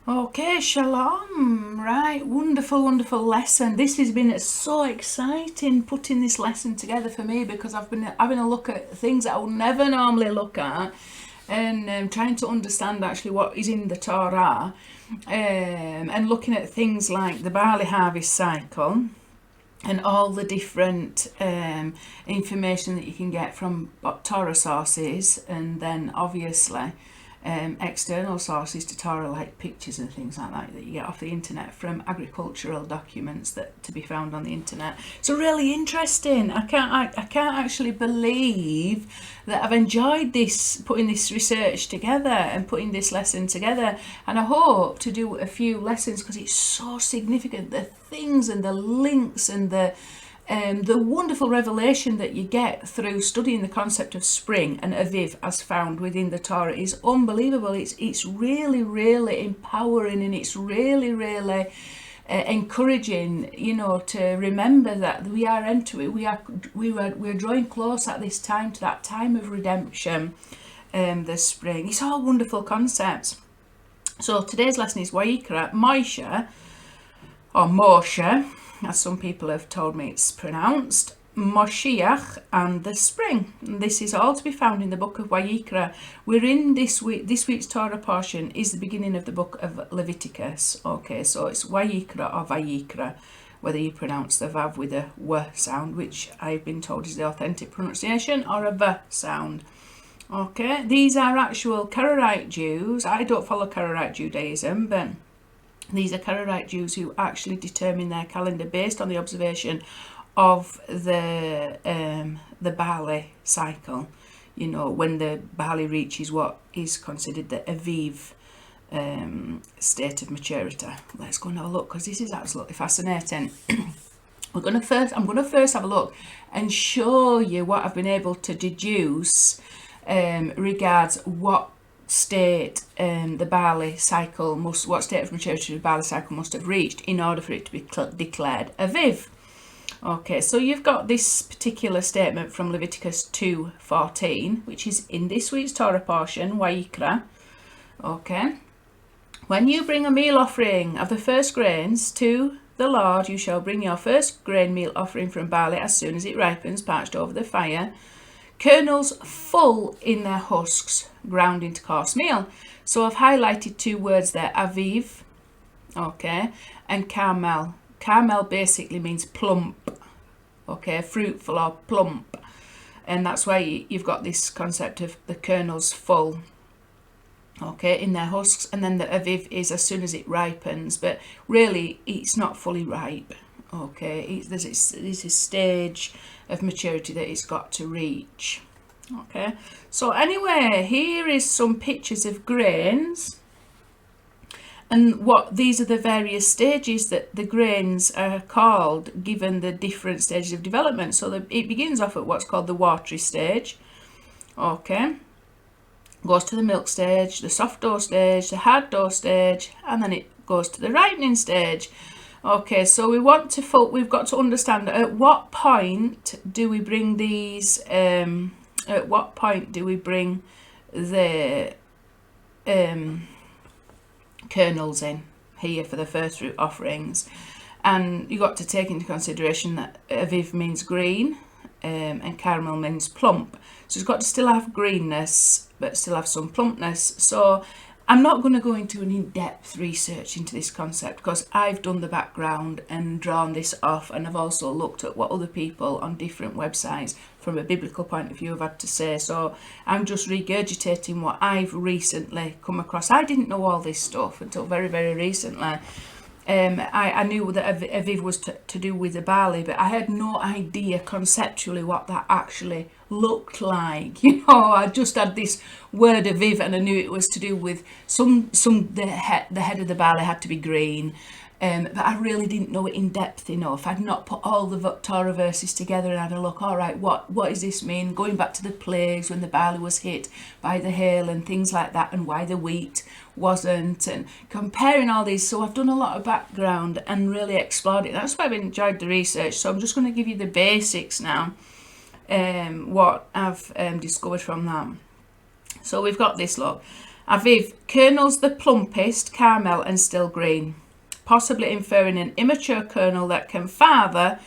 Okay, shalom. Right, wonderful, wonderful lesson. This has been so exciting putting this lesson together for me because I've been having a look at things that I would never normally look at and trying to understand actually what is in the Torah and looking at things like the barley harvest cycle and all the different information that you can get from Torah sources, and then obviously external sources to Torah, like pictures and things like that you get off the internet from agricultural documents that to be found on the internet. So really interesting. I can't actually believe that I've enjoyed this, putting this research together and putting this lesson together, and I hope to do a few lessons because it's so significant, the things and the links and the wonderful revelation that you get through studying the concept of spring and Aviv as found within the Torah is unbelievable. It's really, really empowering, and it's really, really encouraging, to remember that we are entering, we're drawing close at this time to that time of redemption, the spring. It's all wonderful concepts. So today's lesson is Vayikra, Moshe, or Moshe, as some people have told me it's pronounced, Moshiach and the spring. And this is all to be found in the book of Vayikra. We're in this week's Torah portion is the beginning of the book of Leviticus. Okay, so it's Vayikra or Vayikra, whether you pronounce the Vav with a W sound, which I've been told is the authentic pronunciation, or a V sound. Okay, these are actual Karaite Jews. I don't follow Karaite Judaism, but these are Karaite Jews who actually determine their calendar based on the observation of the barley cycle. When the barley reaches what is considered the Aviv state of maturity. Let's go and have a look, because this is absolutely fascinating. I'm going to first have a look and show you what I've been able to deduce regards what state the barley cycle what state of maturity the barley cycle must have reached in order for it to be declared Aviv. Okay, so you've got this particular statement from Leviticus 2:14, which is in this week's Torah portion, Vayikra. Okay, when you bring a meal offering of the first grains to the Lord, you shall bring your first grain meal offering from barley as soon as it ripens, parched over the fire, kernels full in their husks, ground into coarse meal. So I've highlighted two words there, Aviv, okay, and Carmel. Carmel basically means plump, okay, fruitful or plump. And that's why you've got this concept of the kernels full, okay, in their husks. And then the Aviv is as soon as it ripens, but really it's not fully ripe. Okay, there's a stage of maturity that it's got to reach. Okay, so anyway, here is some pictures of grains, and these are the various stages that the grains are called given the different stages of development. So it begins off at what's called the watery stage. Okay, goes to the milk stage, the soft dough stage, the hard dough stage, and then it goes to the ripening stage. Okay, so we've got to understand at what point do we bring these, at what point do we bring the kernels in here for the first fruit offerings. And you've got to take into consideration that Aviv means green and caramel means plump. So it's got to still have greenness, but still have some plumpness. So I'm not going to go into an in-depth research into this concept because I've done the background and drawn this off, and I've also looked at what other people on different websites from a biblical point of view have had to say. So I'm just regurgitating what I've recently come across. I didn't know all this stuff until very, very recently. I knew that Aviv was to do with the barley, but I had no idea conceptually what that actually looked like. I just had this word Aviv, and I knew it was to do with the head of the barley had to be green. But I really didn't know it in depth enough. I'd not put all the Torah verses together and had a look, all right, what does this mean? Going back to the plagues when the barley was hit by the hail and things like that, and why the wheat wasn't, and comparing all these. So I've done a lot of background and really explored it. That's why I've enjoyed the research. So I'm just going to give you the basics now, what I've discovered from that. So we've got this, look. Aviv, kernels the plumpest, caramel and still green, possibly inferring an immature kernel that can father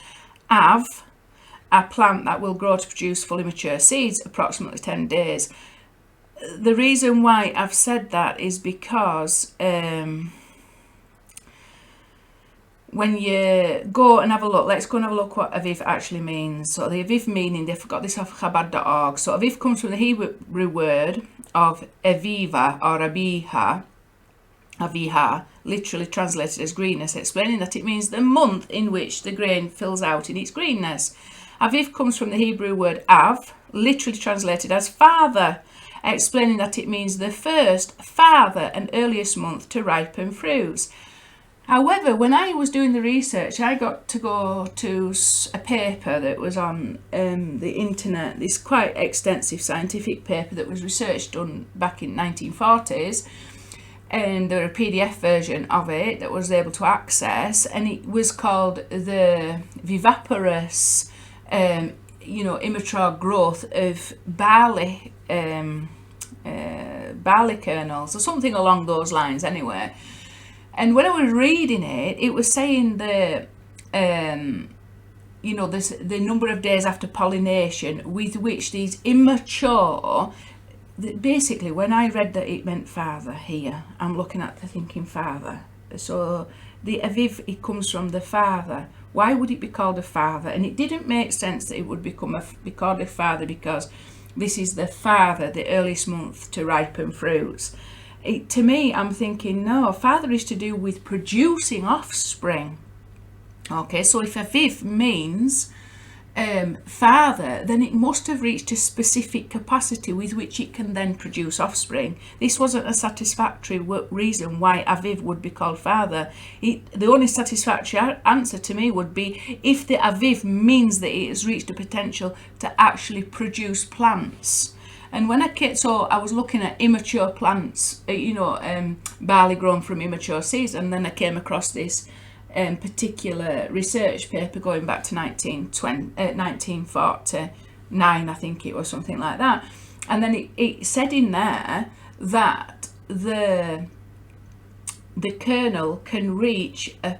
Av, a plant that will grow to produce fully mature seeds, approximately 10 days. The reason why I've said that is because when you go and have a look, let's go and have a look what Aviv actually means. So the Aviv meaning, they forgot this off Chabad.org. So Aviv comes from the Hebrew word of Aviva or Aviha, literally translated as greenness, explaining that it means the month in which the grain fills out in its greenness. Aviv comes from the Hebrew word Av, literally translated as father, explaining that it means the first, farther and earliest month to ripen fruits. However, when I was doing the research, I got to go to a paper that was on the internet, this quite extensive scientific paper that was research done back in 1940s, and there was a PDF version of it that was able to access, and it was called the viviparous, immature growth of barley, barley kernels, or something along those lines anyway. And when I was reading it, it was saying the number of days after pollination with which these immature, basically when I read that it meant father here, I'm looking at the thinking father. So the Aviv, it comes from the father. Why would it be called a father? And it didn't make sense that it would be called a father because this is the father, the earliest month to ripen fruits. To me, I'm thinking, no, father is to do with producing offspring. Okay, so if Aviv means father, then it must have reached a specific capacity with which it can then produce offspring. This wasn't a satisfactory reason why Aviv would be called father. The only satisfactory answer to me would be if the Aviv means that it has reached a potential to actually produce plants. And when I was looking at immature plants, barley grown from immature seeds, and then I came across this particular research paper going back to 1949, I think it was, something like that. And then it said in there that the kernel can reach a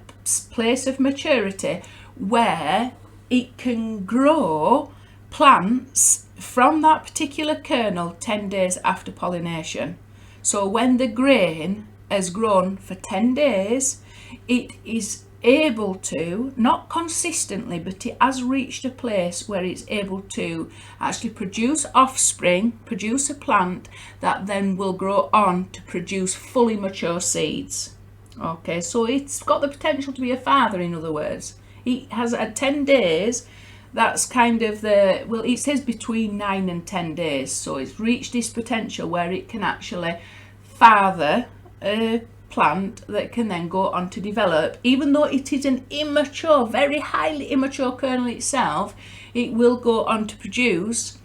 place of maturity where it can grow plants from that particular kernel 10 days after pollination. So when the grain has grown for 10 days, it is able to, not consistently, but it has reached a place where it's able to actually produce offspring, produce a plant that then will grow on to produce fully mature seeds. Okay, so it's got the potential to be a father, in other words. It has at 10 days, that's kind of it says between 9 and 10 days. So it's reached this potential where it can actually father a plant that can then go on to develop. Even though it is an immature, very highly immature kernel itself, it will go on to produce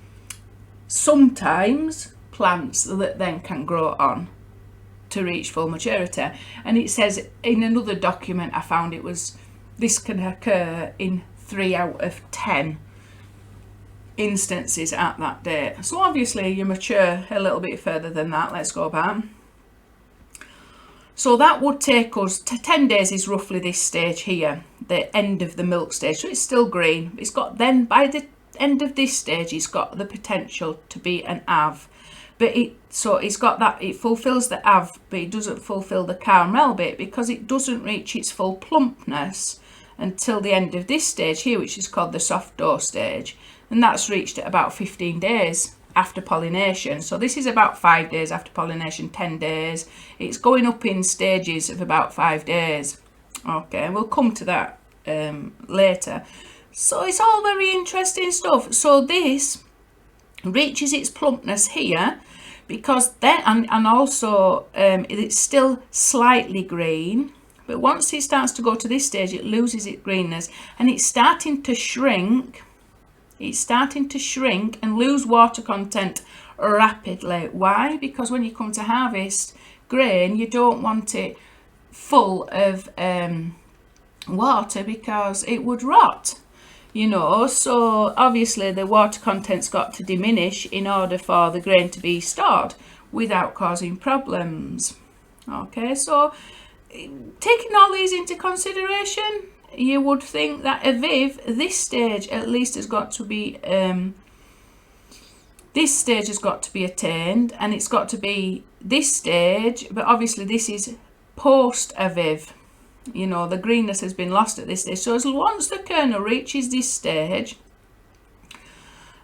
sometimes plants that then can grow on to reach full maturity. And it says in another document I found this can occur in 3 out of 10 instances at that date. So obviously you mature a little bit further than that. Let's go back. So that would take us to 10 days is roughly this stage here, the end of the milk stage. So it's still green. It's got, then by the end of this stage, it's got the potential to be an Av. But it's got that, it fulfills the Av, but it doesn't fulfill the caramel bit because it doesn't reach its full plumpness until the end of this stage here, which is called the soft dough stage. And that's reached at about 15 days after pollination. So this is about 5 days after pollination, 10 days. It's going up in stages of about 5 days. Okay, we'll come to that later. So it's all very interesting stuff. So this reaches its plumpness here because then, and also it's still slightly green. But once it starts to go to this stage, it loses its greenness and it's starting to shrink. It's starting to shrink and lose water content rapidly. Why? Because when you come to harvest grain, you don't want it full of water because it would rot, so obviously the water content's got to diminish in order for the grain to be stored. without causing problems. Okay, so taking all these into consideration, you would think that Aviv, this stage at least, has got to be attained, and it's got to be this stage, but obviously this is post Aviv. You know, the greenness has been lost at this stage. So as once the kernel reaches this stage,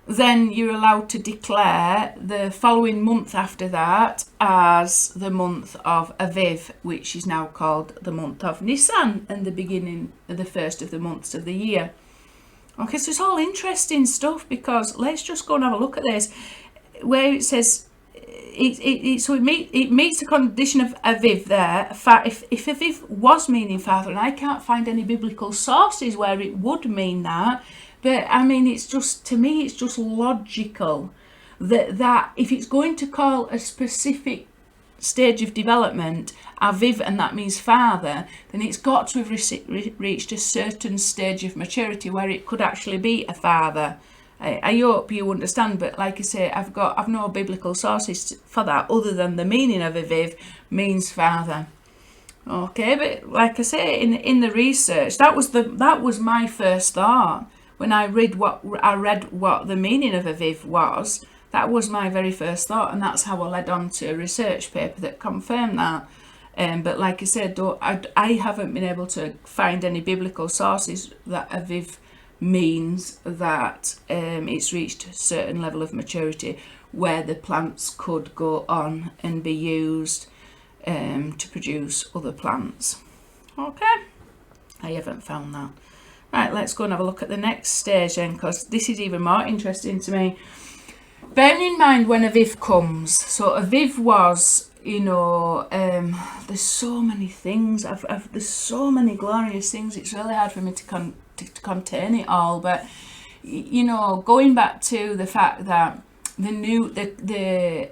then you're allowed to declare the following month after that as the month of Aviv, which is now called the month of Nisan, and the beginning of the first of the months of the year. Okay, so it's all interesting stuff, because let's just go and have a look at this, where it says it meets the condition of Aviv there. If Aviv was meaning father, and I can't find any biblical sources where it would mean that, but I mean, it's just, to me, it's just logical that if it's going to call a specific stage of development Aviv, and that means father, then it's got to have reached a certain stage of maturity where it could actually be a father. I hope you understand, but like I say, I've no biblical sources for that other than the meaning of Aviv means father. Okay, but like I say, in the research, that was my first thought when I read what the meaning of Aviv was. That was my very first thought, and that's how I led on to a research paper that confirmed that. But like I said, I haven't been able to find any biblical sources that Aviv means that it's reached a certain level of maturity where the plants could go on and be used to produce other plants. Okay, I haven't found that. Right, let's go and have a look at the next stage then, because this is even more interesting to me. Bearing in mind when Aviv comes, so Aviv was, you know, there's so many things, there's so many glorious things, it's really hard for me to contain it all, but, you know, going back to the fact that the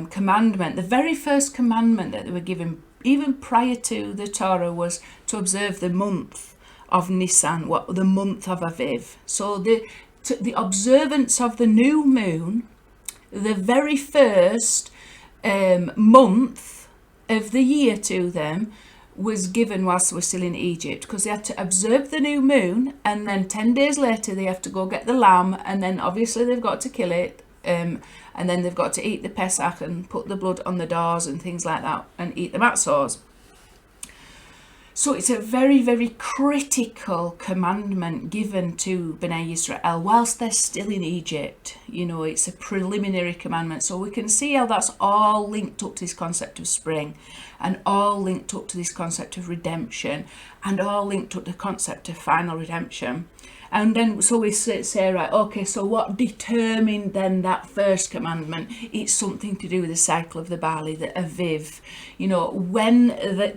commandment, the very first commandment that they were given, even prior to the Torah, was to observe the month of Nisan, the month of Aviv. So the observance of the new moon, the very first month of the year to them, was given whilst they were still in Egypt, because they had to observe the new moon, and then 10 days later they have to go get the lamb, and then obviously they've got to kill it, and then they've got to eat the Pesach and put the blood on the doors and things like that, and eat the matzos. So it's a very, very critical commandment given to Bnei Yisrael whilst they're still in Egypt. You know, it's a preliminary commandment. So we can see how that's all linked up to this concept of spring, and all linked up to this concept of redemption, and all linked up to the concept of final redemption. And then, so we say, right, okay, so what determined then that first commandment? It's something to do with the cycle of the Barley, the Aviv. You know, when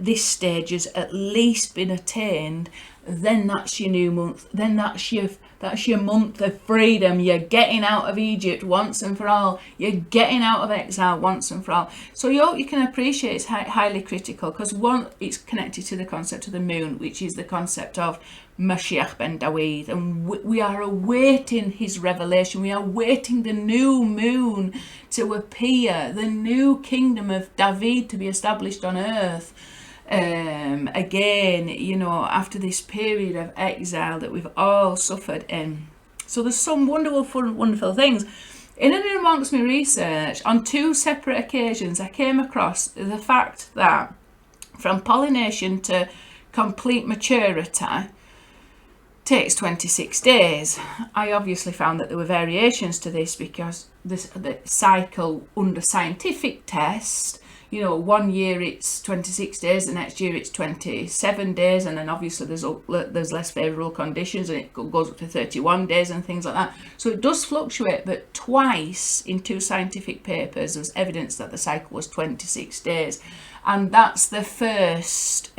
this stage has at least been attained, then that's your new month. Then that's your month of freedom. You're getting out of Egypt once and for all. You're getting out of exile once and for all. So you can appreciate it's highly critical, because one, it's connected to the concept of the moon, which is the concept of Moshiach Ben Yosef, and we are awaiting his revelation. We are waiting the new moon to appear, the new kingdom of David to be established on earth. Again, you know, after this period of exile that we've all suffered in. So there's some wonderful things. In and amongst my research, on 2 separate occasions, I came across the fact that from pollination to complete maturity takes 26 days. I obviously found that there were variations to this, because the cycle under scientific test, you know, 1 year it's 26 days, the next year it's 27 days, and then obviously there's less favourable conditions, and it goes up to 31 days and things like that. So it does fluctuate, but twice in 2 scientific papers there was evidence that the cycle was 26 days. And that's the first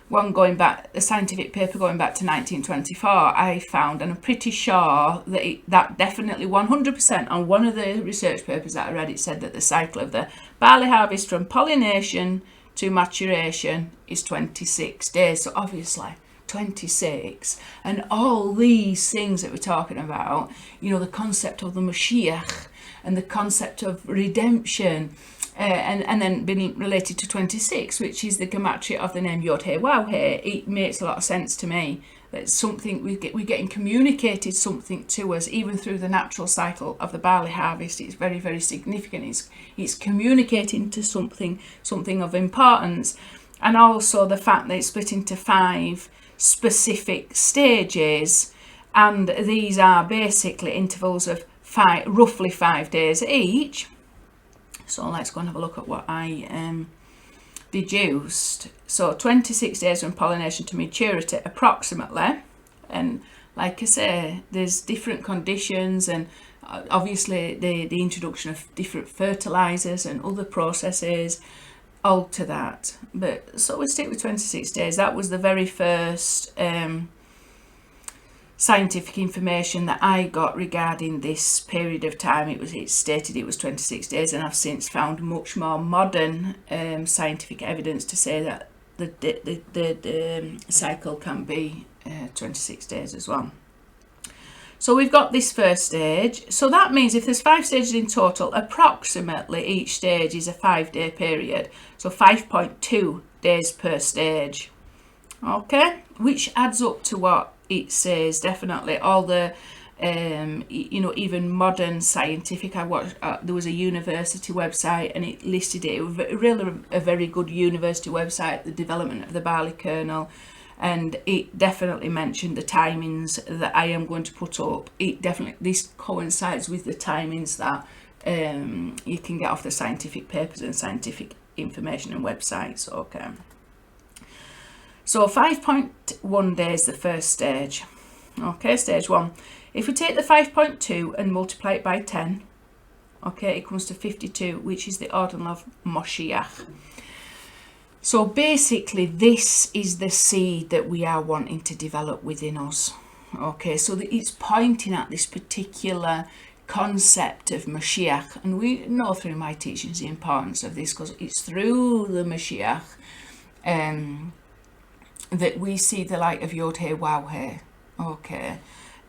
one going back, the scientific paper going back to 1924, I found, and I'm pretty sure that that definitely 100% on one of the research papers that I read, it said that the cycle of the barley harvest from pollination to maturation is 26 days. So obviously 26, and all these things that we're talking about, you know, the concept of the Moshiach, and the concept of redemption. And then being related to 26, which is the gematria of the name Yod He Waw He. It makes a lot of sense to me. That something we're getting communicated something to us, even through the natural cycle of the barley harvest. It's very, very significant. It's communicating to something of importance, and also the fact that it's split into 5 specific stages, and these are basically intervals of roughly 5 days each. So let's go and have a look at what I deduced. So 26 days from pollination to maturity approximately, and like I say, there's different conditions, and obviously the introduction of different fertilizers and other processes alter that, but so we stick with 26 days. That was the very first scientific information that I got regarding this period of time. It stated it was 26 days, and I've since found much more modern scientific evidence to say that the cycle can be 26 days as well. So we've got this first stage. So that means if there's 5 stages in total, approximately each stage is a 5-day period. So 5.2 days per stage. Okay, which adds up to what it says, definitely. All the even modern scientific, I watched, there was a university website and it listed it. It was really a very good university website, the development of the barley kernel, and it definitely mentioned the timings that I am going to put up. This coincides with the timings that you can get off the scientific papers and scientific information and websites. Okay. So 5.1 days, the first stage. Okay, stage 1. If we take the 5.2 and multiply it by 10, okay, it comes to 52, which is the ordinal of Moshiach. So basically, this is the seed that we are wanting to develop within us. Okay, so it's pointing at this particular concept of Mashiach, and we know through my teachings the importance of this, because it's through the Mashiach that we see the light of Yod He Waw He. Okay,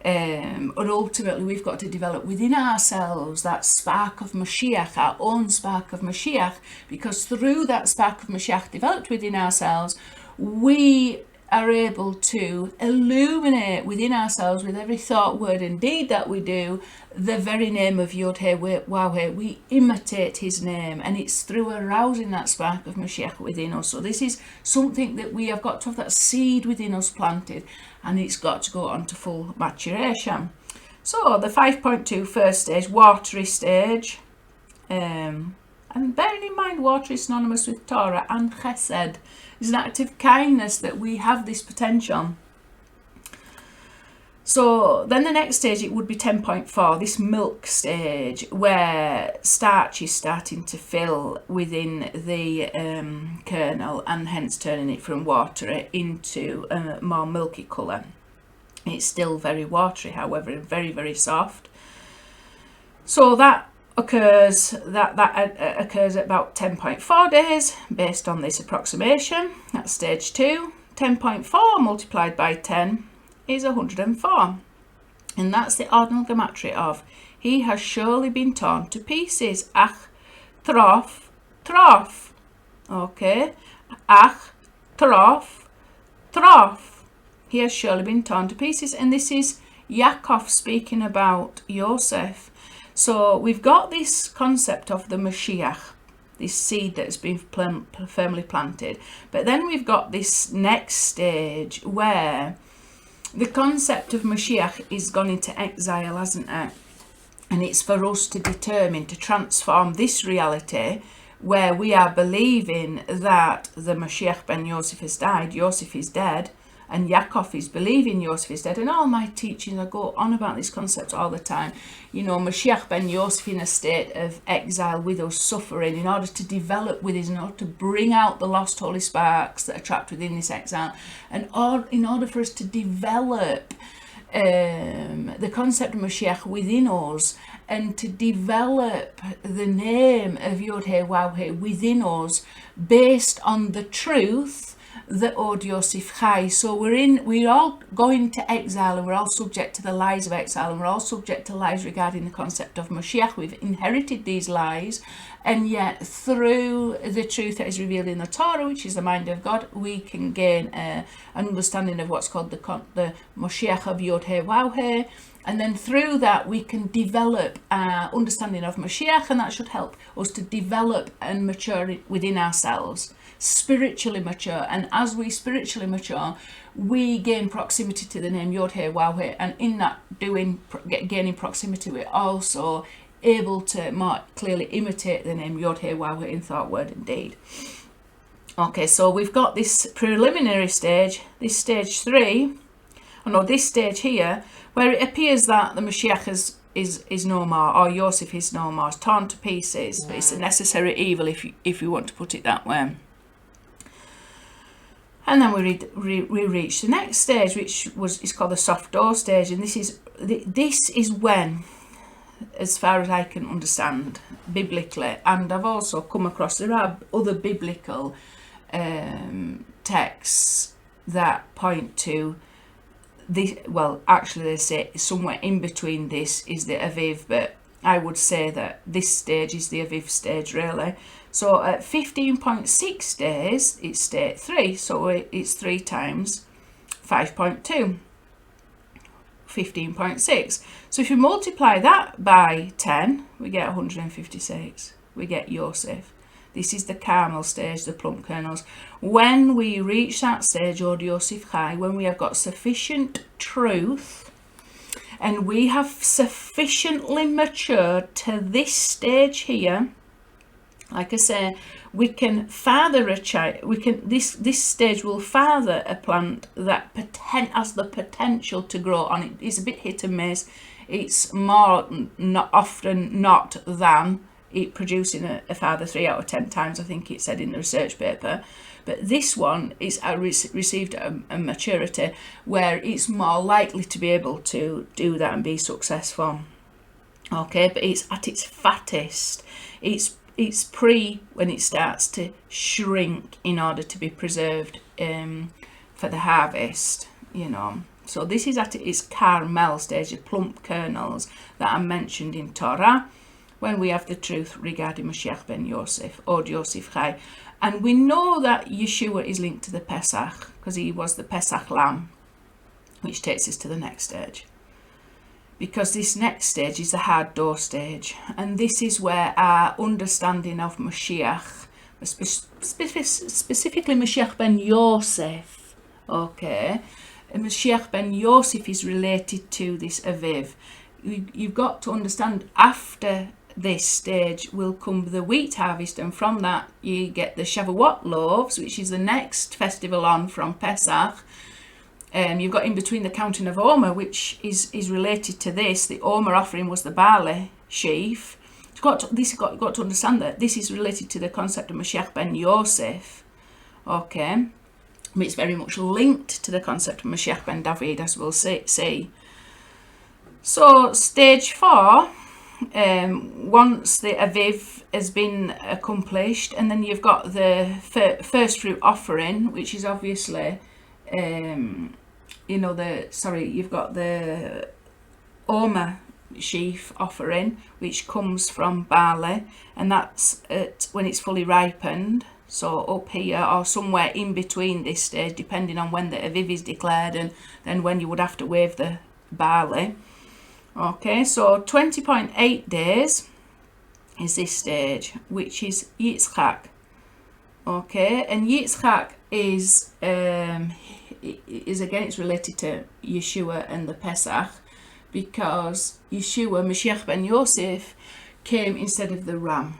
and ultimately we've got to develop within ourselves that spark of Mashiach, our own spark of Mashiach, because through that spark of Mashiach developed within ourselves, we are able to illuminate within ourselves, with every thought, word and deed that we do, the very name of Yod He Waw He. We imitate his name, and it's through arousing that spark of Mashiach within us. So this is something that we have got to have, that seed within us planted, and it's got to go on to full maturation. So the 5.2 first stage, watery stage, and bearing in mind water is synonymous with Torah and Chesed. It's an act of kindness that we have this potential. So then the next stage, it would be 10.4, this milk stage, where starch is starting to fill within the kernel, and hence turning it from watery into a more milky colour. It's still very watery, however, very, very soft. So that occurs at about 10.4 days based on this approximation. That's stage 2. 10.4 multiplied by 10 is 104, and that's the ordinal gematria of he has surely been torn to pieces. Ach trof trof. Okay, ach trof trof. He has surely been torn to pieces, and this is Yaakov speaking about Yosef. So we've got this concept of the Mashiach, this seed that's been firmly planted, but then we've got this next stage where the concept of Mashiach is gone into exile, hasn't it? And it's for us to determine, to transform this reality where we are believing that the Moshiach Ben Yosef has died, Yosef is dead, and Yaakov is believing Yosef is dead. And all my teachings, I go on about this concept all the time. You know, Moshiach Ben Yosef in a state of exile with us, suffering, in order to develop with us, in order to bring out the lost holy sparks that are trapped within this exile, and in order for us to develop the concept of Mashiach within us, and to develop the name of Yod He Waw He within us, based on the truth the Od Yosef Chai. So we're all going to exile, and we're all subject to the lies of exile, and we're all subject to lies regarding the concept of Moshiach. We've inherited these lies, and yet through the truth that is revealed in the Torah, which is the mind of God, we can gain an understanding of what's called the Moshiach of Yod He Waw He. And then through that we can develop our understanding of Moshiach, and that should help us to develop and mature within ourselves, spiritually mature. And as we spiritually mature, we gain proximity to the name Yod He Waw He, and in that gaining proximity, we're also able to more clearly imitate the name Yod He Waw He in thought, word and deed. Okay, so we've got this preliminary stage, this stage 3, this stage here, where it appears that the Moshiach is no more, or Yosef is no more, it's torn to pieces, but it's a necessary evil if you want to put it that way. And then we reach the next stage, which is called the soft door stage, and this is when, as far as I can understand biblically, and I've also come across, there are other biblical texts that point to this. Well, actually they say somewhere in between this is the Aviv, but I would say that this stage is the Aviv stage really. So at 15.6 days it's state 3, so it's 3 times 5.2, 15.6. So if you multiply that by 10, we get 156, we get Yosef. This is the Carmel stage, the plum kernels. When we reach that stage, Od Yosef Chai, when we have got sufficient truth and we have sufficiently matured to this stage here, like I say, we can father a child. This stage will father a plant that has the potential to grow on it. It's a bit hit and miss. It's more often not than it producing a father 3 out of 10 times, I think it said in the research paper. But this one is received a maturity where it's more likely to be able to do that and be successful. Okay, but it's at its fattest. It's when it starts to shrink in order to be preserved for the harvest, So this is at its Carmel stage, the plump kernels that are mentioned in Torah, when we have the truth regarding Moshiach Ben Yosef, Od Yosef Chai. And we know that Yeshua is linked to the Pesach, because he was the Pesach lamb, which takes us to the next stage. Because this next stage is the hard door stage, and this is where our understanding of Moshiach, specifically Moshiach Ben Yosef, and Moshiach Ben Yosef is related to this Aviv. You've got to understand, after this stage will come the wheat harvest, and from that you get the Shavuot loaves, which is the next festival on from Pesach. You've got in between the counting of Omer, which is related to this. The Omer offering was the barley sheaf. You've got to understand that this is related to the concept of Moshiach Ben Yosef. Okay, but it's very much linked to the concept of Moshiach Ben David, as we'll see. So stage 4, once the Aviv has been accomplished, and then you've got the first fruit offering, which is obviously you've got the Omer sheaf offering, which comes from barley, and that's when it's fully ripened. So up here, or somewhere in between this stage, depending on when the Aviv is declared, and then when you would have to wave the barley. Okay, so 20.8 days is this stage, which is Yitzchak. Okay, and Yitzchak is again, it's related to Yeshua and the Pesach, because Yeshua, Moshiach Ben Yosef, came instead of the ram.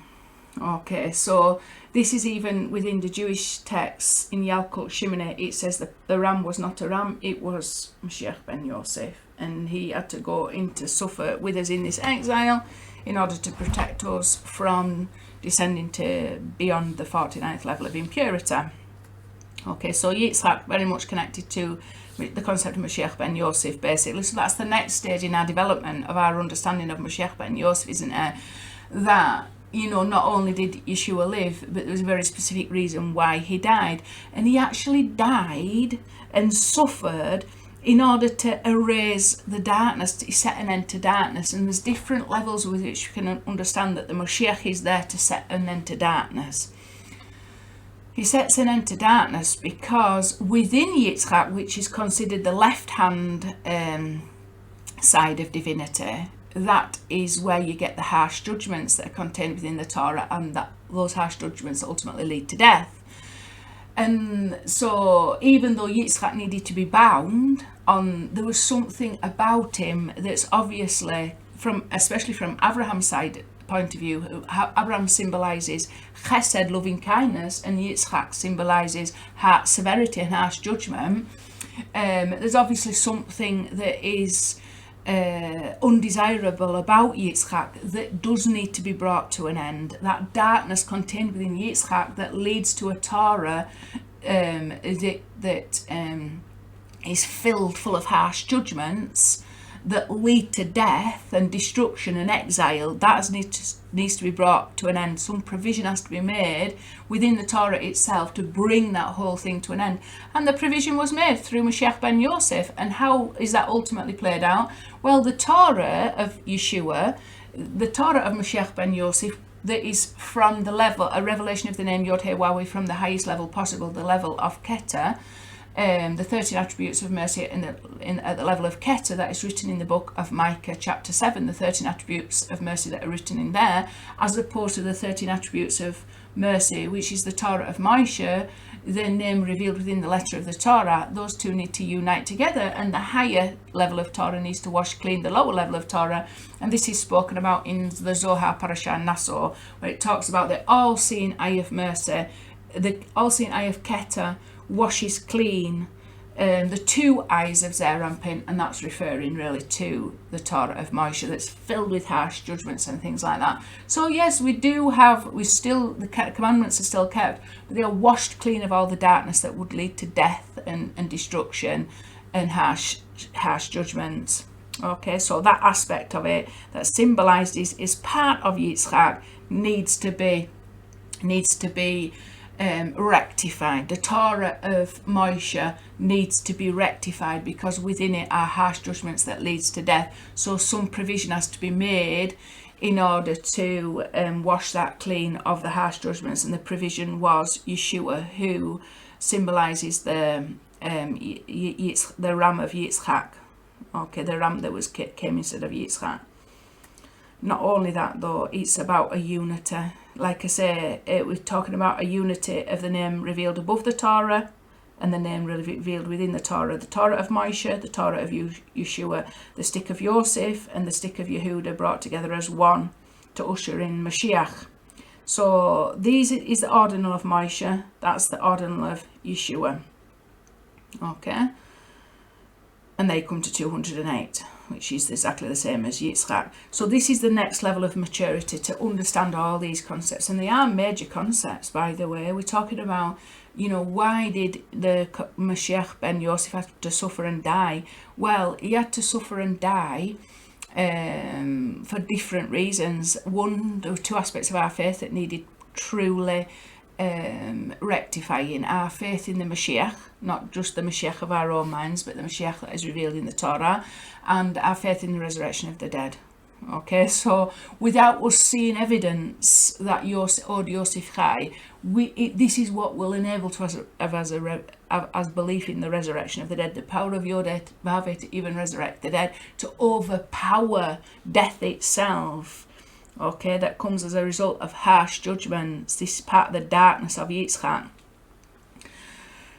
Okay, so this is even within the Jewish texts in Yalkut Shimoni. It says that the ram was not a ram, it was Moshiach Ben Yosef, and he had to go in to suffer with us in this exile in order to protect us from descending to beyond the 49th level of impurity. Okay, so Yitzhak very much connected to the concept of Moshiach Ben Yosef, basically. So that's the next stage in our development of our understanding of Moshiach Ben Yosef, isn't it? That not only did Yeshua live, but there was a very specific reason why he died. And he actually died and suffered in order to erase the darkness, to set an end to darkness. And there's different levels with which you can understand that the Moshiach is there to set an end to darkness. He sets an end to darkness because within Yitzchak, which is considered the left-hand side of divinity, that is where you get the harsh judgments that are contained within the Torah, and that those harsh judgments ultimately lead to death. And so even though Yitzchak needed to be bound on, there was something about him that's obviously, especially from Abraham's side point of view, how Abraham symbolizes chesed, loving kindness, and Yitzchak symbolizes severity and harsh judgment. There's obviously something that is undesirable about Yitzchak that does need to be brought to an end. That darkness contained within Yitzchak that leads to a Torah that is full of harsh judgments that lead to death and destruction and exile. That needs to be brought to an end. Some provision has to be made within the Torah itself to bring that whole thing to an end. And the provision was made through Moshiach Ben Yosef. And how is that ultimately played out? Well, the Torah of Yeshua, the Torah of Moshiach Ben Yosef, that is from the level, a revelation of the name Yod He Wawi from the highest level possible, the level of Keter, the 13 attributes of mercy at the level of Keter, that is written in the book of Micah chapter 7, the 13 attributes of mercy that are written in there, as opposed to the 13 attributes of mercy, which is the Torah of Moshe, the name revealed within the letter of the Torah. Those two need to unite together, and the higher level of Torah needs to wash clean the lower level of Torah. And this is spoken about in the Zohar Parashah Naso, where it talks about the all-seeing eye of mercy, the all-seeing eye of Keter washes clean the two eyes of Zerampin, and that's referring really to the Torah of Moshe that's filled with harsh judgments and things like that. So yes, the commandments are still kept, but they are washed clean of all the darkness that would lead to death and destruction and harsh judgments. Okay, so that aspect of it that symbolized is part of Yitzchak needs to be rectified. The Torah of Moshe needs to be rectified because within it are harsh judgments that leads to death. So some provision has to be made in order to wash that clean of the harsh judgments, and the provision was Yeshua, who symbolizes the ram of Yitzchak. Okay, the ram that came instead of Yitzchak. Not only that though, it's about a unity. Like I say, we're talking about a unity of the name revealed above the Torah and the name revealed within the Torah of Moshe, the Torah of Yeshua, the stick of Yosef and the stick of Yehuda brought together as one to usher in Mashiach. So these is the ordinal of Moshe, that's the ordinal of Yeshua. Okay, and they come to 208. Which is exactly the same as Yitzchak. So this is the next level of maturity, to understand all these concepts. And they are major concepts, by the way. We're talking about, why did the Moshiach Ben Yosef have to suffer and die? Well, he had to suffer and die for different reasons. One or two aspects of our faith that needed truly rectifying: our faith in the Mashiach, not just the Mashiach of our own minds, but the Mashiach that is revealed in the Torah, and our faith in the resurrection of the dead. Okay, so without us seeing evidence that Yosef Chai, this is what will enable to us as belief in the resurrection of the dead, the power of Yod Vaveh to even resurrect the dead, to overpower death itself. Okay, that comes as a result of harsh judgments. This is part of the darkness of Yitzchak.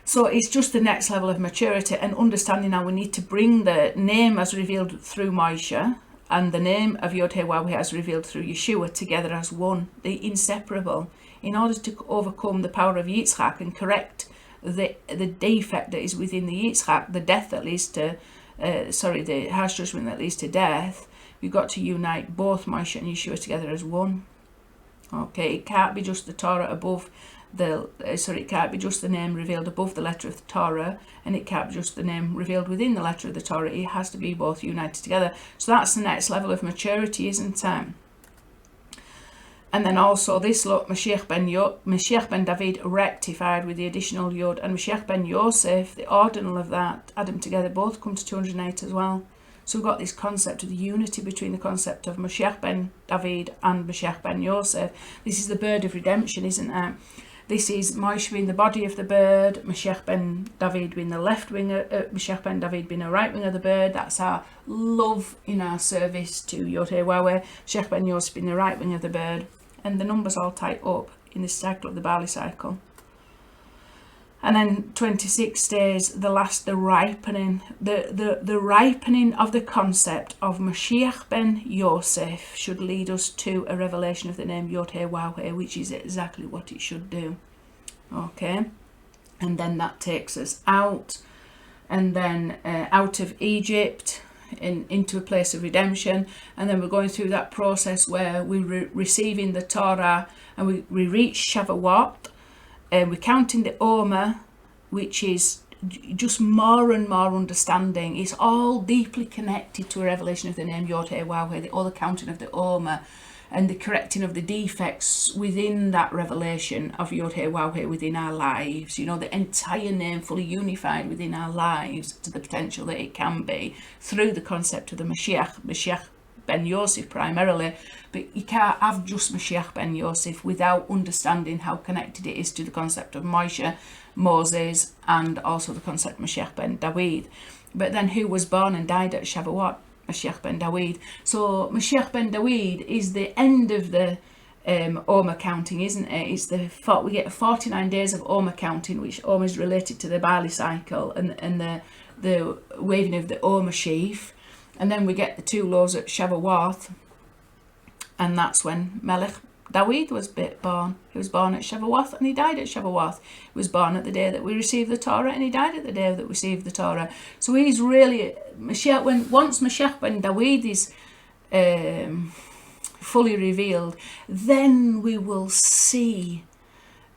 So it's just the next level of maturity and understanding how we need to bring the name as revealed through Moshe and the name of Yod He Wawi as revealed through Yeshua together as one, the inseparable, in order to overcome the power of Yitzchak and correct the defect that is within the Yitzchak, the death that leads to, the harsh judgment that leads to death. We've got to unite both Moshe and Yeshua together as one. Okay, it can't be just the Torah above it can't be just the name revealed above the letter of the Torah, and it can't be just the name revealed within the letter of the Torah. It has to be both united together. So that's the next level of maturity, isn't it? And then also this, look, Moshiach ben David rectified with the additional Yod, and Moshiach Ben Yosef, the ordinal of that, add them together, both come to 208 as well. So we've got this concept of the unity between the concept of Moshiach ben David and Moshiach Ben Yosef. This is the bird of redemption, isn't it? This is Moshe being the body of the bird, Moshiach ben David being the left wing, Moshiach ben David being the right wing of the bird. That's our love in our service to Yod Heh Waweh. Moshiach ben Yosef being the right wing of the bird. And the numbers all tie up in the cycle of the Barley cycle. And then 26 days, the ripening, the ripening of the concept of Moshiach Ben Yosef should lead us to a revelation of the name Yod Heh Waweh, which is exactly what it should do. Okay, and then that takes us out, and then out of Egypt, into a place of redemption, and then we're going through that process where we're receiving the Torah, and we reach Shavuot, and we're counting the Omer, which is just more and more understanding. It's all deeply connected to a revelation of the name Yod Heh Waweh, all the counting of the Omer and the correcting of the defects within that revelation of Yod Heh Waweh within our lives. You know, the entire name fully unified within our lives to the potential that it can be through the concept of the Moshiach Ben Yosef primarily, but you can't have just Moshiach Ben Yosef without understanding how connected it is to the concept of Moshe, Moses, and also the concept of Moshiach Ben David. But then who was born and died at Shavuot? Moshiach Ben David. So Moshiach Ben David is the end of the Omer counting, isn't it? It's we get 49 days of Omer counting, which Omer is related to the Barley cycle and the waving of the Omer sheaf. And then we get the 2 laws at Shavuot, and that's when Melech David was born. He was born at Shavuot and he died at Shavuot. He was born at the day that we received the Torah and he died at the day that we received the Torah. So he's really Mashiach. Once Moshiach Ben David is fully revealed, then we will see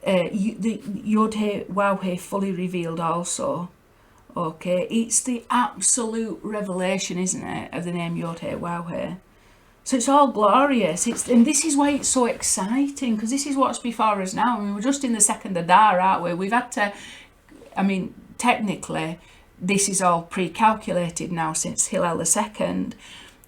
the Yod Heh Waweh fully revealed also. Okay, it's the absolute revelation, isn't it, of the name Yod Heh Waweh. So it's all glorious. And this is why it's so exciting, because this is what's before us now. I mean, we're just in the second Adar, aren't we? We've had to, I mean, technically, this is all pre-calculated now since Hillel II.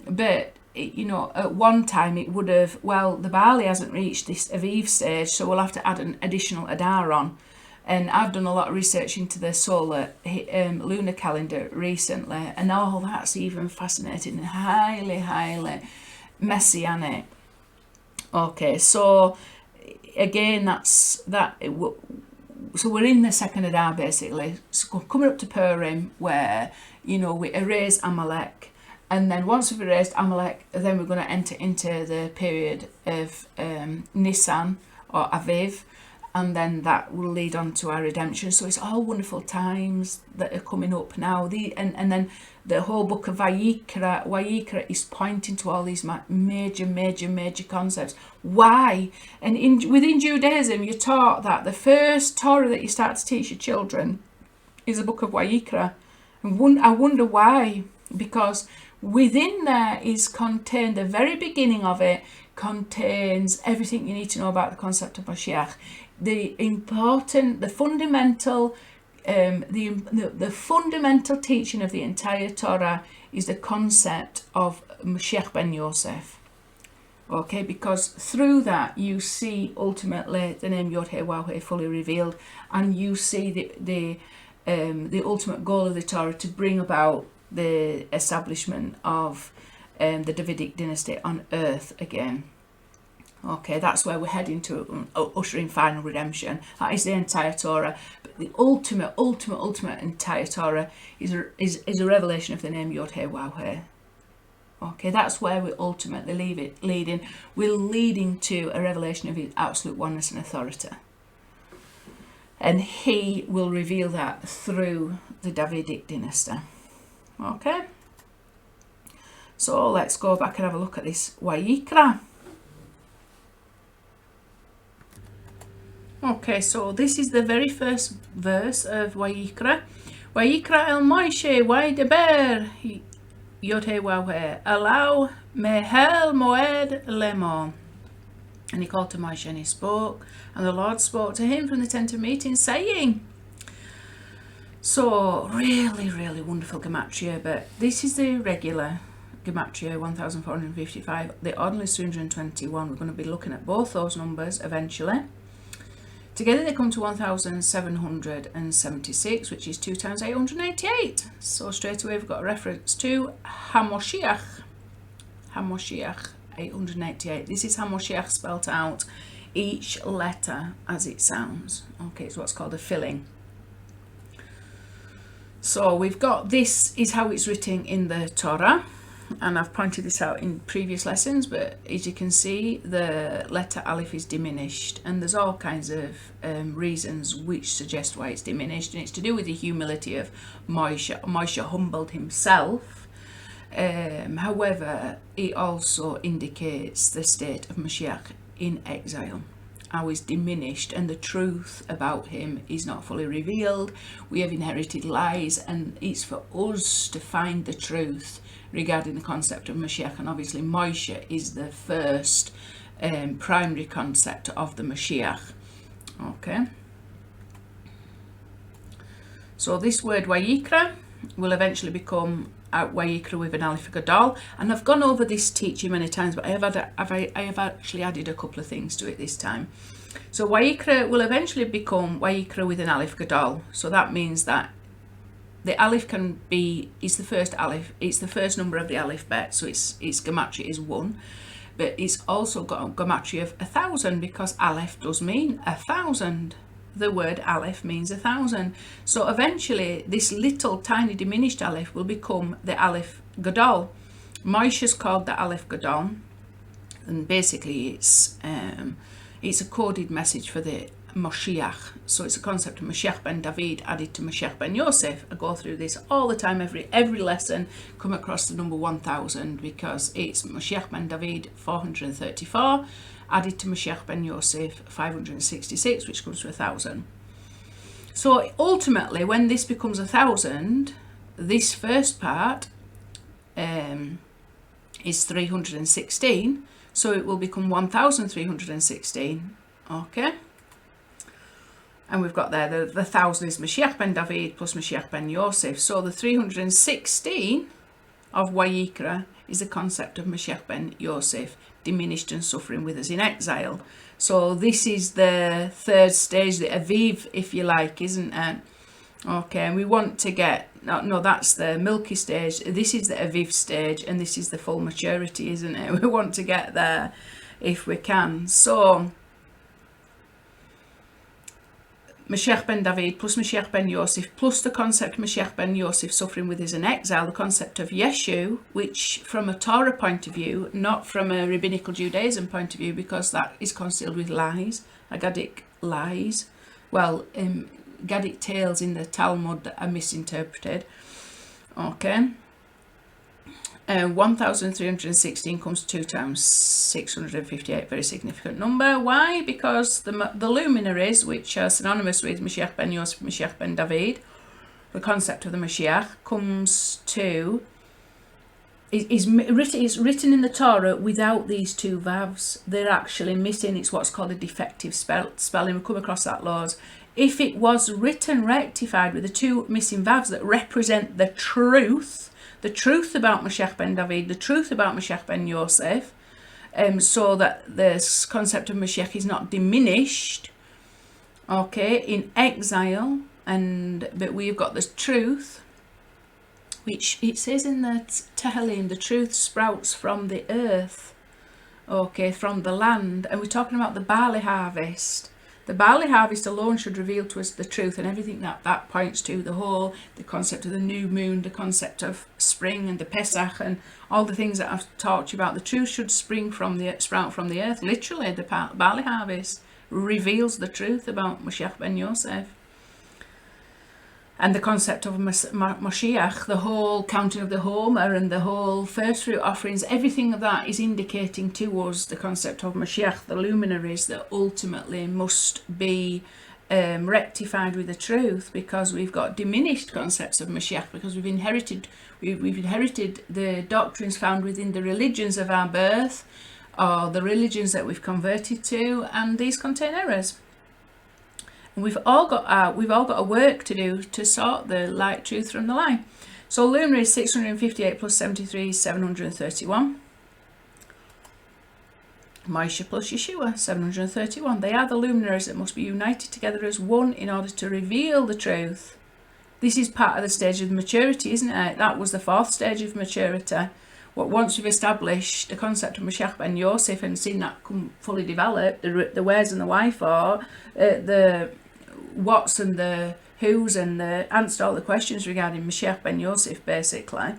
But, you know, at one time it would have, well, the Barley hasn't reached this Aviv stage, so we'll have to add an additional Adar on. And I've done a lot of research into the solar lunar calendar recently, and all that's even fascinating and highly, highly messianic. Okay, so again, that's that. So we're in the second Adar basically, so coming up to Purim, where, you know, we erase Amalek, and then once we've erased Amalek, then we're going to enter into the period of Nisan or Aviv. And then that will lead on to our redemption. So it's all wonderful times that are coming up now. And then the whole book of Vayikra is pointing to all these major concepts. Why? And within Judaism, you're taught that the first Torah that you start to teach your children is the book of Vayikra. And I wonder why. Because within there is contained, the very beginning of it contains everything you need to know about the concept of Moshiach. The fundamental teaching of the entire Torah is the concept of Moshiach Ben Yosef. Okay, because through that you see ultimately the name Yod Heh Waweh fully revealed, and you see the ultimate goal of the Torah to bring about the establishment of the Davidic dynasty on earth again. Okay, that's where we're heading to, ushering final redemption. That is the entire Torah. But the ultimate entire Torah is a revelation of the name Yod Heh Waweh. Okay, that's where we ultimately leading. We're leading to a revelation of his absolute oneness and authority. And he will reveal that through the Davidic dynasty. Okay, so let's go back and have a look at this Vayikra. Okay, so this is the very first verse of Vayikra. Vayikra el Moshe Vaydeber Yod Heh Waweh Alau Mehel Moed Lemor. And he called to Moshe and he spoke, and the Lord spoke to him from the tent of meeting, saying. So really, really wonderful gematria, but this is the regular gematria 1455, the ordinary is 321. We're going to be looking at both those numbers eventually. Together they come to 1776, which is 2 times 888. So straight away we've got a reference to Hamoshiach. Hamoshiach 888. This is Hamoshiach spelt out, each letter as it sounds. Okay, it's what's called a filling. So we've got, this is how it's written in the Torah, and I've pointed this out in previous lessons, but as you can see the letter Aleph is diminished, and there's all kinds of reasons which suggest why it's diminished, and it's to do with the humility of Moshe. Moshe humbled himself. However, it also indicates the state of Moshiach in exile, how he's diminished, and the truth about him is not fully revealed. We have inherited lies, and it's for us to find the truth regarding the concept of Mashiach. And obviously Moshe is the first primary concept of the Mashiach. Okay, so this word Vayikra will eventually become Vayikra with an Aleph Gadol, and I've gone over this teaching many times, but I have actually added a couple of things to it this time. So Vayikra will eventually become Vayikra with an Aleph Gadol. So that means that the Aleph can be, it's the first Aleph, it's the first number of the Aleph bet, so its gematria is 1, but it's also got a gematria of 1,000, because Aleph does mean 1,000. The word Aleph means 1,000. So eventually this little tiny diminished Aleph will become the Aleph Gadol. Moshe's called the Aleph Gadol, and basically it's a coded message for the Moshiach. So it's a concept of Moshiach Ben David added to Moshiach Ben Yosef. I go through this all the time, every lesson, come across the number 1,000, because it's Moshiach Ben David 434 added to Moshiach Ben Yosef 566, which comes to 1,000. So ultimately, when this becomes 1,000, this first part is 316, so it will become 1,316. Okay, and we've got there the 1,000 is Moshiach Ben David plus Moshiach Ben Yosef. So the 316 of Vayikra is the concept of Moshiach Ben Yosef, diminished and suffering with us in exile. So this is the third stage, the Aviv, if you like, isn't it? Okay, and we want to get, no, that's the milky stage, this is the Aviv stage, and this is the full maturity, isn't it? We want to get there if we can. So Moshiach Ben David plus Moshiach Ben Yosef plus the concept of Moshiach Ben Yosef suffering with us in exile, the concept of Yeshu, which from a Torah point of view, not from a rabbinical Judaism point of view, because that is concealed with lies, Agadic lies, well, Gadic tales in the Talmud that are misinterpreted. Okay, 1,316 comes 2 times 658, very significant number. Why? Because the luminaries, which are synonymous with Moshiach Ben Yosef, Moshiach Ben David, the concept of the Mashiach, comes to, is written in the Torah without these two vavs. They're actually missing. It's what's called a defective spelling. We come across that loads. If it was written rectified with the two missing vavs that represent the truth about Moshiach Ben David, the truth about Moshiach Ben Yosef, so that this concept of Mashiach is not diminished, okay, in exile, but we've got the truth, which it says in the Tehillim, the truth sprouts from the earth, okay, from the land, and we're talking about the barley harvest. The barley harvest alone should reveal to us the truth, and everything that points to, the concept of the new moon, the concept of spring and the Pesach, and all the things that I've taught you about. The truth should sprout from the earth. Literally, the barley harvest reveals the truth about Moshiach Ben Yosef. And the concept of Moshiach, the whole counting of the Homer and the whole first fruit offerings, everything of that is indicating to us the concept of Moshiach, the luminaries that ultimately must be rectified with the truth, because we've got diminished concepts of Moshiach, because we've inherited the doctrines found within the religions of our birth, or the religions that we've converted to, and these contain errors. And we've all got a work to do to sort the light truth from the lie. So luminary is 658 plus 73 is 731. Moshiach plus Yeshua, 731. They are the luminaries that must be united together as one in order to reveal the truth. This is part of the stage of maturity, isn't it? That was the fourth stage of maturity. Once you've established the concept of Moshiach Ben Yosef and seen that come fully developed, the wheres and the whyfor, the what's and the who's, and the answered all the questions regarding Moshiach Ben Yosef, basically,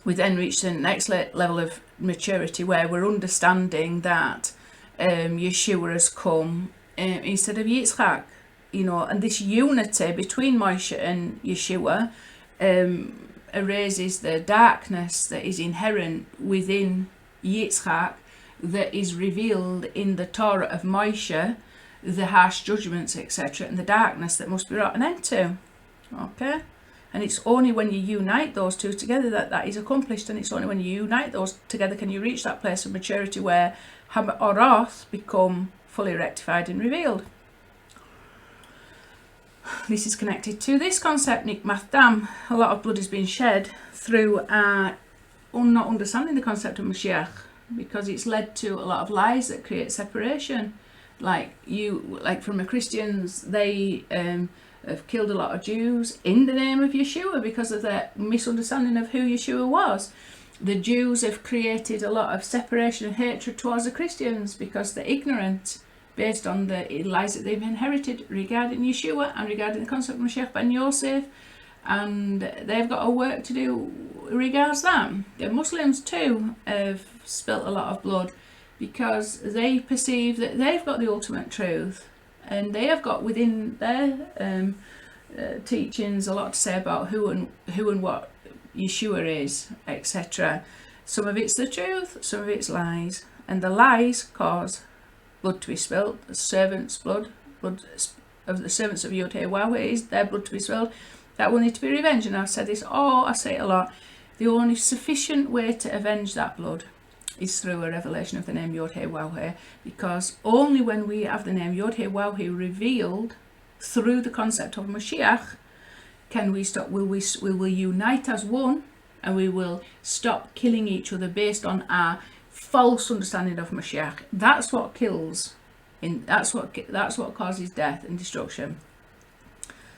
we then reach the next level of maturity where we're understanding that Yeshua has come instead of Yitzchak, and this unity between Moshe and Yeshua erases the darkness that is inherent within Yitzchak, that is revealed in the Torah of Moshe, the harsh judgments, etc., and the darkness that must be brought an end to. Okay? And it's only when you unite those two together that is accomplished, and it's only when you unite those together can you reach that place of maturity where Ham Oroth become fully rectified and revealed. This is connected to this concept, Nikmath Dam. A lot of blood has been shed through not understanding the concept of Mashiach, because it's led to a lot of lies that create separation. Like from the Christians, they have killed a lot of Jews in the name of Yeshua because of their misunderstanding of who Yeshua was. The Jews have created a lot of separation and hatred towards the Christians because they're ignorant, based on the lies that they've inherited regarding Yeshua and regarding the concept of Moshiach Ben Yosef, and they've got a work to do regards that. The Muslims too have spilt a lot of blood because they perceive that they've got the ultimate truth, and they have got within their teachings a lot to say about who and what Yeshua is, etc. Some of it's the truth, some of it's lies, and the lies cause blood to be spilt. The servants' blood of the servants of Yod-Heh-Wah-Heh is their blood to be spilled. That will need to be revenged, and I've said this, I say it a lot. The only sufficient way to avenge that blood is through a revelation of the name Yod-Heh-Wah-Heh, because only when we have the name Yod-Heh-Wah-Heh revealed through the concept of Mashiach can we stop. We will unite as one, and we will stop killing each other based on our false understanding of Mashiach. That's what kills. That's what causes death and destruction.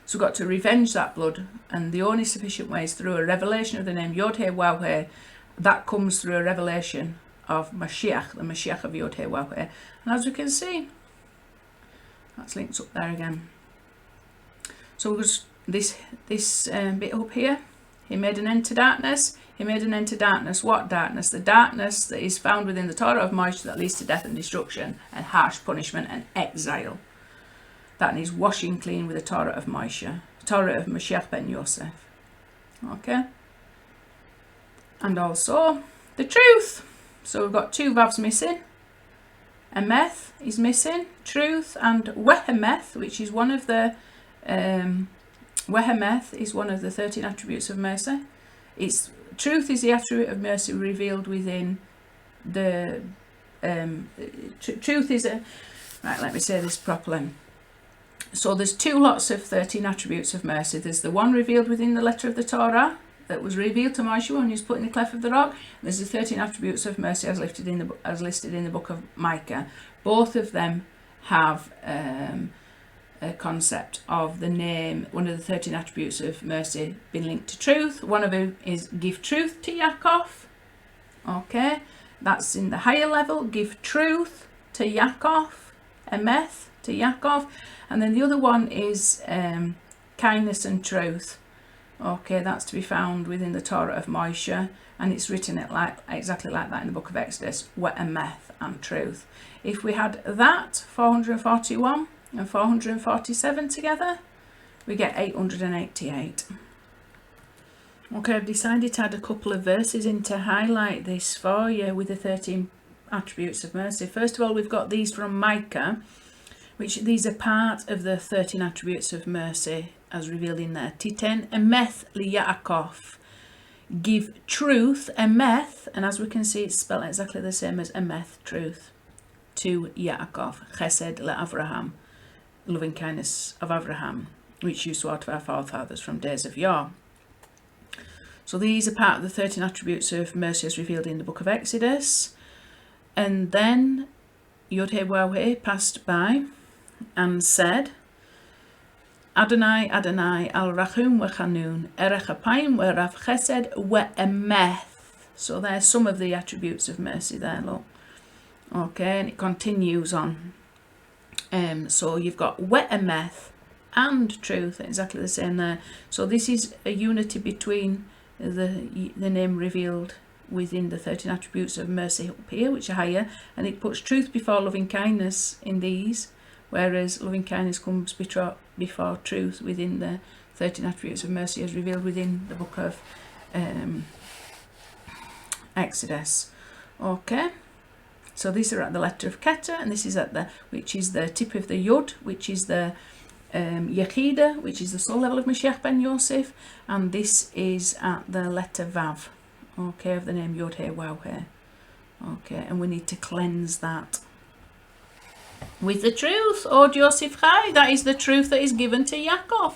So we've got to revenge that blood, and the only sufficient way is through a revelation of the name Yod-Heh-Wah-Heh. That comes through a revelation of Mashiach, the Mashiach of Yod-Heh-Wah-Heh. And as we can see, that's linked up there again. So we'll just this bit up here. He made an end to darkness. He made an end to darkness. What darkness? The darkness that is found within the Torah of Moshe that leads to death and destruction and harsh punishment and exile. That needs washing clean with the Torah of Moshe, Torah of Moshiach Ben Yosef. Okay? And also the truth. So we've got two vavs missing. Emeth is missing, truth, and Wehemeth, which is one of the Wehemeth is one of the 13 attributes of mercy. Truth is the attribute of mercy revealed within the truth is a right. Let me say this properly. So there's two lots of 13 attributes of mercy. There's the one revealed within the letter of the Torah that was revealed to Moshe when he was put in the cleft of the rock. There's the 13 attributes of mercy as listed in the book of Micah. Both of them have a concept of the name, one of the 13 attributes of mercy being linked to truth. One of them is give truth to Yaakov. Okay, that's in the higher level. Give truth to Yaakov, Emeth to Yaakov. And then the other one is kindness and truth. Okay, that's to be found within the Torah of Moshe, and it's written exactly like that in the book of Exodus, Emeth and truth. If we had that 441 and 447 together, we get 888. Okay, I've decided to add a couple of verses in to highlight this for you with the 13 attributes of mercy. First of all, we've got these from Micah, which these are part of the 13 attributes of mercy as revealed in there. Titen emeth li Yaakov. give truth, emeth, and as we can see, it's spelled exactly the same as emeth, truth, to Yaakov, chesed le'Avraham, loving kindness of Abraham, which you swore to our forefathers from days of yore. So these are part of the 13 attributes of mercy as revealed in the book of Exodus. And then Yod-Heh-Waw-Heh passed by and said, Adonai, Adonai, al-Rachum wa-Chanun, erech apayim wa-Rav chesed wa-Emeth. So there's some of the attributes of mercy there, look. Okay, and it continues on. So you've got wa-Emeth and truth, exactly the same there. So this is a unity between the name revealed within the 13 attributes of mercy up here, which are higher, and it puts truth before loving kindness in these, whereas loving kindness comes before truth within the 13 attributes of mercy as revealed within the book of Exodus. Okay, so these are at the letter of Keter, and this is at the, which is the tip of the Yod, which is the Yechida, which is the soul level of Moshiach Ben Yosef, and this is at the letter Vav, okay, of the name Yod-Heh-Waw-Heh. Okay, and we need to cleanse that with the truth, Od Yosef Chai. That is the truth that is given to Yaakov,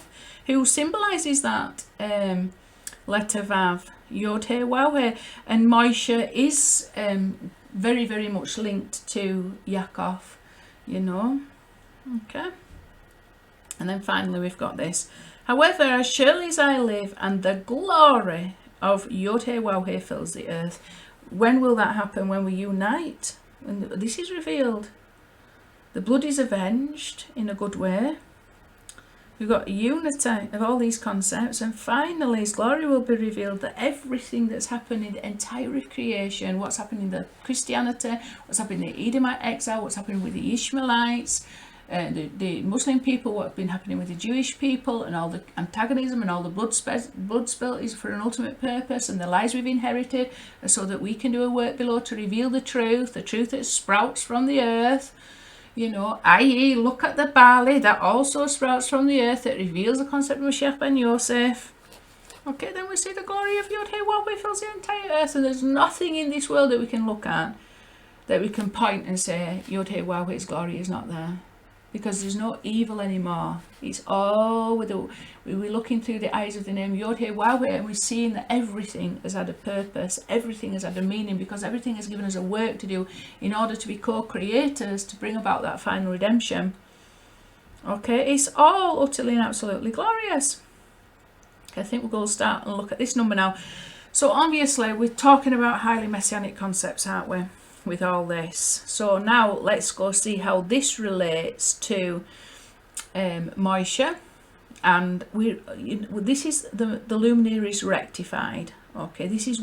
who symbolises that letter Vav, Yod-Heh-Waw-Heh, and Moshe is very, very much linked to Yaakov, you know. Okay. And then finally we've got this. However, as surely as I live and the glory of Yod-Heh-Waw-Heh fills the earth. When will that happen? When we unite? When this is revealed. The blood is avenged in a good way. We've got unity of all these concepts, and finally His glory will be revealed, that everything that's happened in the entire creation, what's happening in the Christianity, what's happening in the Edomite exile, what's happening with the Ishmaelites, the Muslim people, what's been happening with the Jewish people, and all the antagonism and all the blood spilt is for an ultimate purpose, and the lies we've inherited are so that we can do a work below to reveal the truth that sprouts from the earth, you know, i.e. look at the barley that also sprouts from the earth, that reveals the concept of Moshiach Ben Yosef. Okay, then we see the glory of Yod-Heh-Waw-Heh fills the entire earth, and there's nothing in this world that we can look at that we can point and say Yod-Heh-Waw-Heh's glory is not there, because there's no evil anymore. It's all we're looking through the eyes of the name Yod-Heh-Waw-Heh, and we're seeing that everything has had a purpose, everything has had a meaning, because everything has given us a work to do in order to be co-creators to bring about that final redemption. Okay, it's all utterly and absolutely glorious. I think we're going to start and look at this number now. So obviously we're talking about highly messianic concepts, aren't we, with all this? So now let's go see how this relates to Moshe, and this is the luminary is rectified. Okay, this is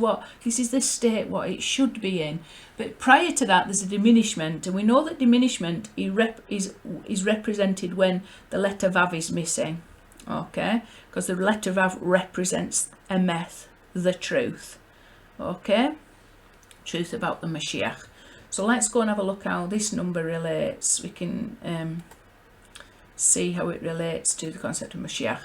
the state what it should be in, but prior to that there's a diminishment, and we know that diminishment is represented when the letter Vav is missing. Okay, because the letter Vav represents Emeth, the truth. Okay, truth about the Mashiach. So let's go and have a look how this number relates. We can see how it relates to the concept of Mashiach.